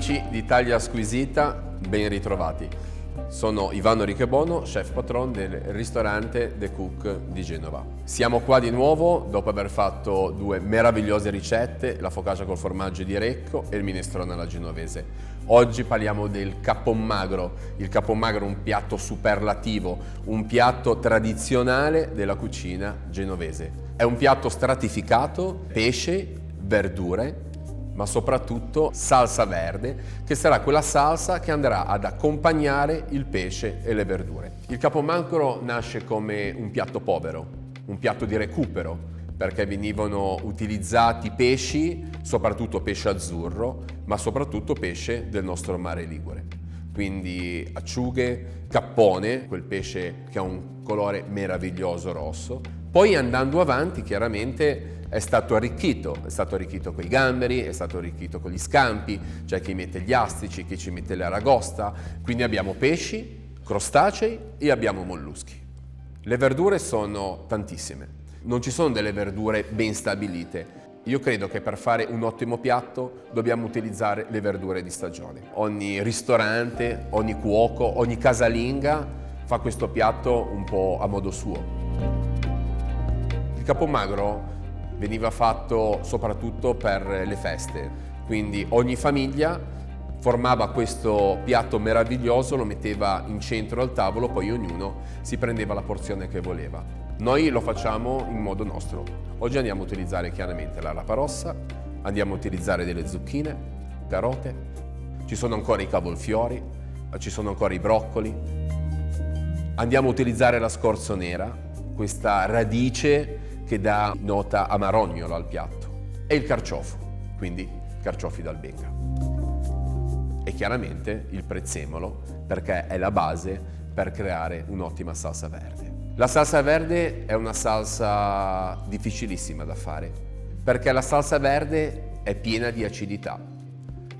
Amici di Taglia Squisita, ben ritrovati. Sono Ivano Richebono, chef patron del ristorante The Cook di Genova. Siamo qua di nuovo dopo aver fatto due meravigliose ricette, la focaccia col formaggio di Recco e il minestrone alla genovese. Oggi parliamo del cappon-magro. Il cappon-magro è un piatto superlativo, un piatto tradizionale della cucina genovese. È un piatto stratificato, pesce, verdure, ma soprattutto salsa verde, che sarà quella salsa che andrà ad accompagnare il pesce e le verdure. Il cappon-magro nasce come un piatto povero, un piatto di recupero, perché venivano utilizzati pesci, soprattutto pesce azzurro, ma soprattutto pesce del nostro mare Ligure. Quindi acciughe, cappone, quel pesce che ha un colore meraviglioso rosso. Poi andando avanti chiaramente è stato arricchito con i gamberi, è stato arricchito con gli scampi, c'è chi mette gli astici, chi ci mette l'aragosta, quindi abbiamo pesci, crostacei e abbiamo molluschi. Le verdure sono tantissime, non ci sono delle verdure ben stabilite. Io credo che per fare un ottimo piatto dobbiamo utilizzare le verdure di stagione. Ogni ristorante, ogni cuoco, ogni casalinga fa questo piatto un po' a modo suo. Il cappon-magro veniva fatto soprattutto per le feste, quindi ogni famiglia formava questo piatto meraviglioso, lo metteva in centro al tavolo, poi ognuno si prendeva la porzione che voleva. Noi lo facciamo in modo nostro. Oggi andiamo a utilizzare chiaramente la rapa rossa, andiamo a utilizzare delle zucchine, carote, ci sono ancora i cavolfiori, ci sono ancora i broccoli. Andiamo a utilizzare la scorza nera, questa radice che dà nota amarognolo al piatto, e il carciofo, quindi carciofi d'Albenga. E chiaramente il prezzemolo, perché è la base per creare un'ottima salsa verde. La salsa verde è una salsa difficilissima da fare, perché la salsa verde è piena di acidità.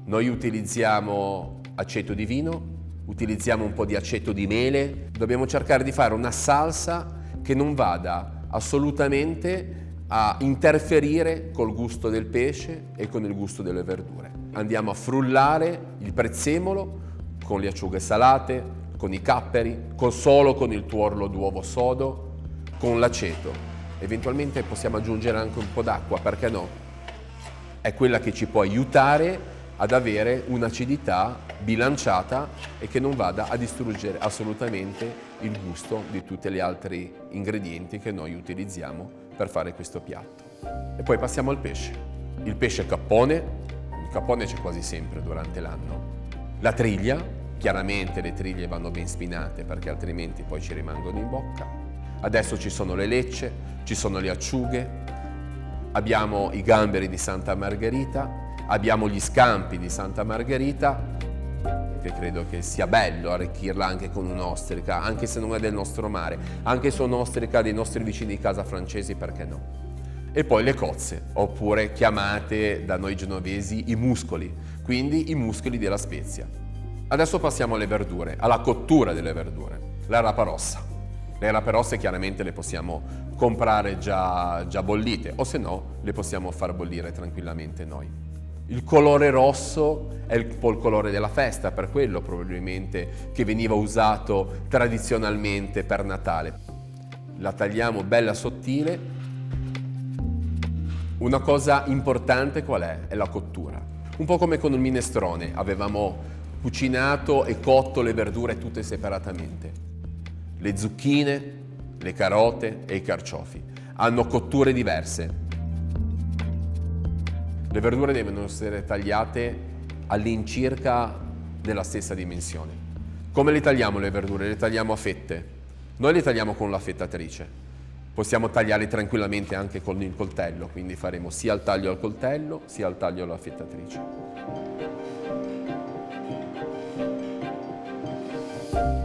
Noi utilizziamo aceto di vino, utilizziamo un po' di aceto di mele, dobbiamo cercare di fare una salsa che non vada assolutamente a interferire col gusto del pesce e con il gusto delle verdure. Andiamo a frullare il prezzemolo con le acciughe salate, con i capperi, solo con il tuorlo d'uovo sodo, con l'aceto. Eventualmente possiamo aggiungere anche un po' d'acqua, perché no? È quella che ci può aiutare ad avere un'acidità bilanciata e che non vada a distruggere assolutamente il gusto di tutti gli altri ingredienti che noi utilizziamo per fare questo piatto. E poi passiamo al pesce. Il pesce cappone, il cappone c'è quasi sempre durante l'anno. La triglia, chiaramente le triglie vanno ben spinate perché altrimenti poi ci rimangono in bocca. Adesso ci sono le lecce, ci sono le acciughe, abbiamo i gamberi di Santa Margherita, abbiamo gli scampi di Santa Margherita, che credo che sia bello arricchirla anche con un'ostrica, anche se non è del nostro mare, anche se è un'ostrica dei nostri vicini di casa francesi, perché no? E poi le cozze, oppure chiamate da noi genovesi i muscoli, quindi i muscoli della spezia. Adesso passiamo alle verdure, alla cottura delle verdure. La rapa rossa. Le rape rosse chiaramente le possiamo comprare già bollite, o se no le possiamo far bollire tranquillamente noi. Il colore rosso è un po' il colore della festa, per quello probabilmente che veniva usato tradizionalmente per Natale. La tagliamo bella sottile. Una cosa importante qual è? È la cottura. Un po' come con il minestrone, avevamo cucinato e cotto le verdure tutte separatamente. Le zucchine, le carote e i carciofi hanno cotture diverse. Le verdure devono essere tagliate all'incirca della stessa dimensione. Come le tagliamo le verdure? Le tagliamo a fette. Noi le tagliamo con la fettatrice. Possiamo tagliarle tranquillamente anche con il coltello, quindi faremo sia il taglio al coltello sia il taglio alla fettatrice.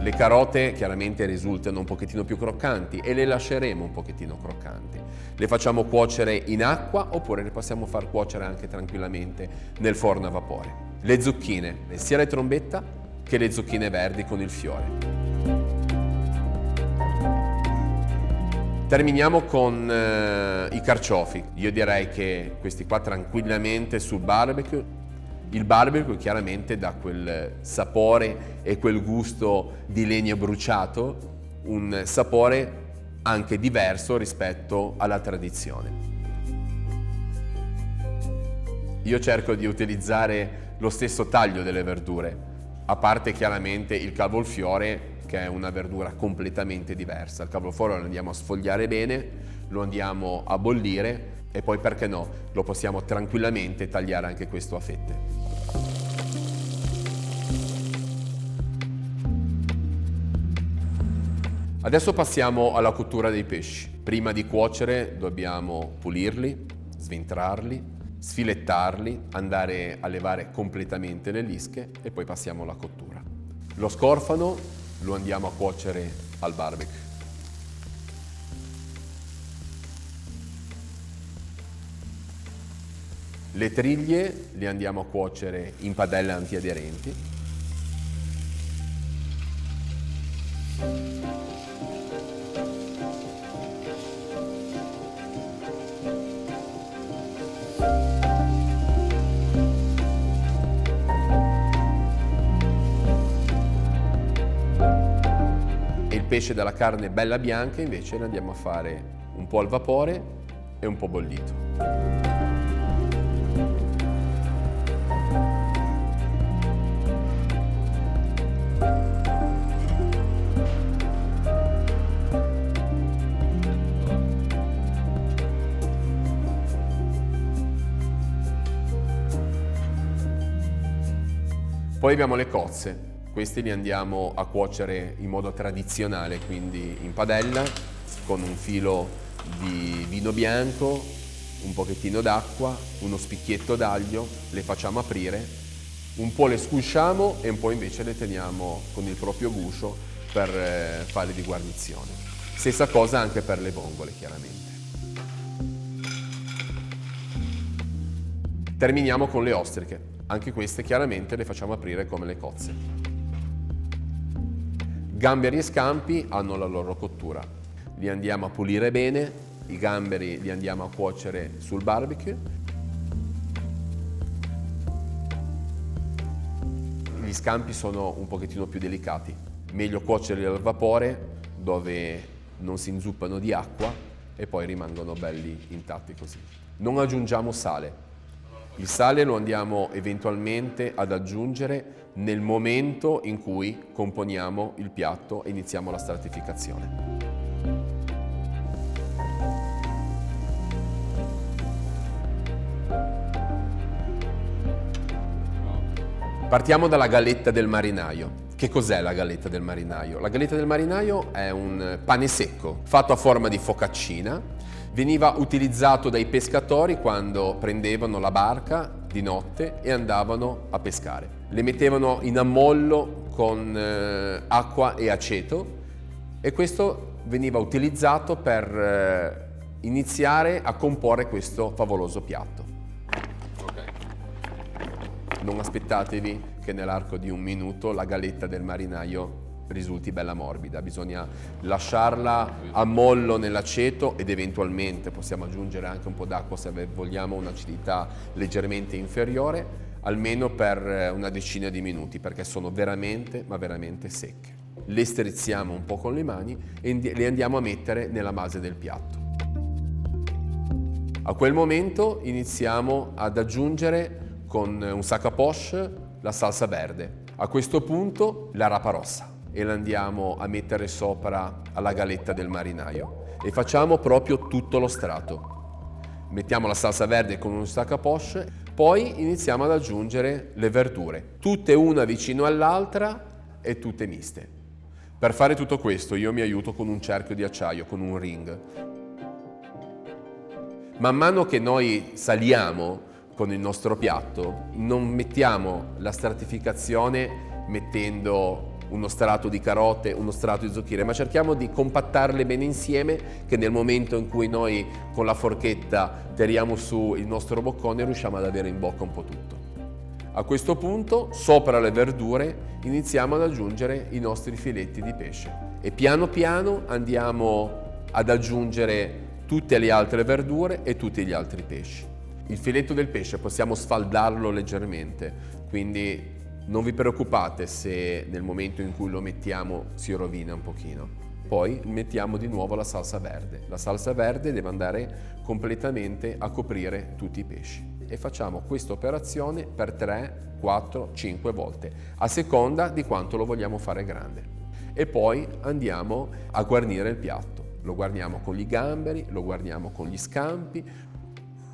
Le carote chiaramente risultano un pochettino più croccanti e le lasceremo un pochettino croccanti. Le facciamo cuocere in acqua oppure le possiamo far cuocere anche tranquillamente nel forno a vapore. Le zucchine, sia le trombetta che le zucchine verdi con il fiore. Terminiamo con i carciofi. Io direi che questi qua tranquillamente sul barbecue Il barbecue chiaramente dà quel sapore e quel gusto di legno bruciato, un sapore anche diverso rispetto alla tradizione. Io cerco di utilizzare lo stesso taglio delle verdure, a parte chiaramente il cavolfiore, che è una verdura completamente diversa. Il cavolfiore lo andiamo a sfogliare bene, lo andiamo a bollire e poi, perché no, lo possiamo tranquillamente tagliare anche questo a fette. Adesso passiamo alla cottura dei pesci. Prima di cuocere dobbiamo pulirli, sventrarli, sfilettarli, andare a levare completamente le lische e poi passiamo alla cottura. Lo scorfano lo andiamo a cuocere al barbecue. Le triglie le andiamo a cuocere in padelle antiaderenti. Il pesce della carne bella bianca invece ne andiamo a fare un po' al vapore e un po' bollito. Poi abbiamo le cozze. Questi li andiamo a cuocere in modo tradizionale, quindi in padella, con un filo di vino bianco, un pochettino d'acqua, uno spicchietto d'aglio, le facciamo aprire, un po' le scusciamo e un po' invece le teniamo con il proprio guscio per fare di guarnizione. Stessa cosa anche per le vongole, chiaramente. Terminiamo con le ostriche. Anche queste chiaramente le facciamo aprire come le cozze. Gamberi e scampi hanno la loro cottura. Li andiamo a pulire bene, i gamberi li andiamo a cuocere sul barbecue. Gli scampi sono un pochettino più delicati. Meglio cuocerli al vapore, dove non si inzuppano di acqua e poi rimangono belli intatti così. Non aggiungiamo sale. Il sale lo andiamo eventualmente ad aggiungere nel momento in cui componiamo il piatto e iniziamo la stratificazione. Partiamo dalla galletta del marinaio. Che cos'è la galletta del marinaio? La galletta del marinaio è un pane secco fatto a forma di focaccina. Veniva utilizzato dai pescatori quando prendevano la barca di notte e andavano a pescare. Le mettevano in ammollo con acqua e aceto e questo veniva utilizzato per iniziare a comporre questo favoloso piatto. Non aspettatevi che nell'arco di un minuto la galletta del marinaio risulti bella morbida, bisogna lasciarla a mollo nell'aceto ed eventualmente possiamo aggiungere anche un po' d'acqua se vogliamo un'acidità leggermente inferiore, almeno per una decina di minuti, perché sono veramente, ma veramente secche. Le strizziamo un po' con le mani e le andiamo a mettere nella base del piatto. A quel momento iniziamo ad aggiungere con un sac à poche la salsa verde. A questo punto la rapa rossa. E la andiamo a mettere sopra alla galletta del marinaio e facciamo proprio tutto lo strato. Mettiamo la salsa verde con un sac à poche, poi iniziamo ad aggiungere le verdure, tutte una vicino all'altra e tutte miste. Per fare tutto questo io mi aiuto con un cerchio di acciaio, con un ring. Man mano che noi saliamo con il nostro piatto, non mettiamo la stratificazione mettendo uno strato di carote, uno strato di zucchine, ma cerchiamo di compattarle bene insieme, che nel momento in cui noi con la forchetta tiriamo su il nostro boccone riusciamo ad avere in bocca un po' tutto. A questo punto, sopra le verdure, iniziamo ad aggiungere i nostri filetti di pesce e piano piano andiamo ad aggiungere tutte le altre verdure e tutti gli altri pesci. Il filetto del pesce possiamo sfaldarlo leggermente, quindi non vi preoccupate se nel momento in cui lo mettiamo si rovina un pochino. Poi mettiamo di nuovo la salsa verde. La salsa verde deve andare completamente a coprire tutti i pesci. E facciamo questa operazione per 3, 4, 5 volte, a seconda di quanto lo vogliamo fare grande. E poi andiamo a guarnire il piatto. Lo guarniamo con gli gamberi, lo guarniamo con gli scampi,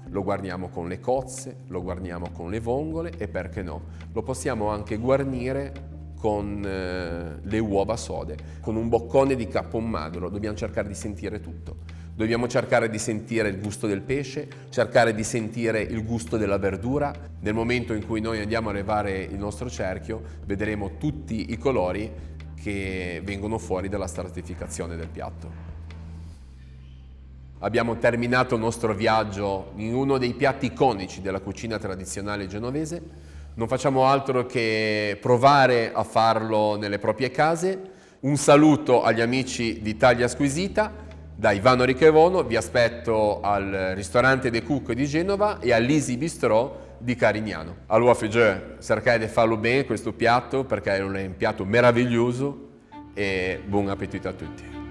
lo guarniamo con le cozze, lo guarniamo con le vongole e perché no, lo possiamo anche guarnire con le uova sode, con un boccone di capon magro. Dobbiamo cercare di sentire tutto. Dobbiamo cercare di sentire il gusto del pesce, cercare di sentire il gusto della verdura. Nel momento in cui noi andiamo a levare il nostro cerchio, vedremo tutti i colori che vengono fuori dalla stratificazione del piatto. Abbiamo terminato il nostro viaggio in uno dei piatti iconici della cucina tradizionale genovese. Non facciamo altro che provare a farlo nelle proprie case. Un saluto agli amici di Italia Squisita. Da Ivano Richevono vi aspetto al ristorante De Cook di Genova e all'Easy Bistro di Carignano. Allora, cercate di farlo bene questo piatto perché è un piatto meraviglioso e buon appetito a tutti.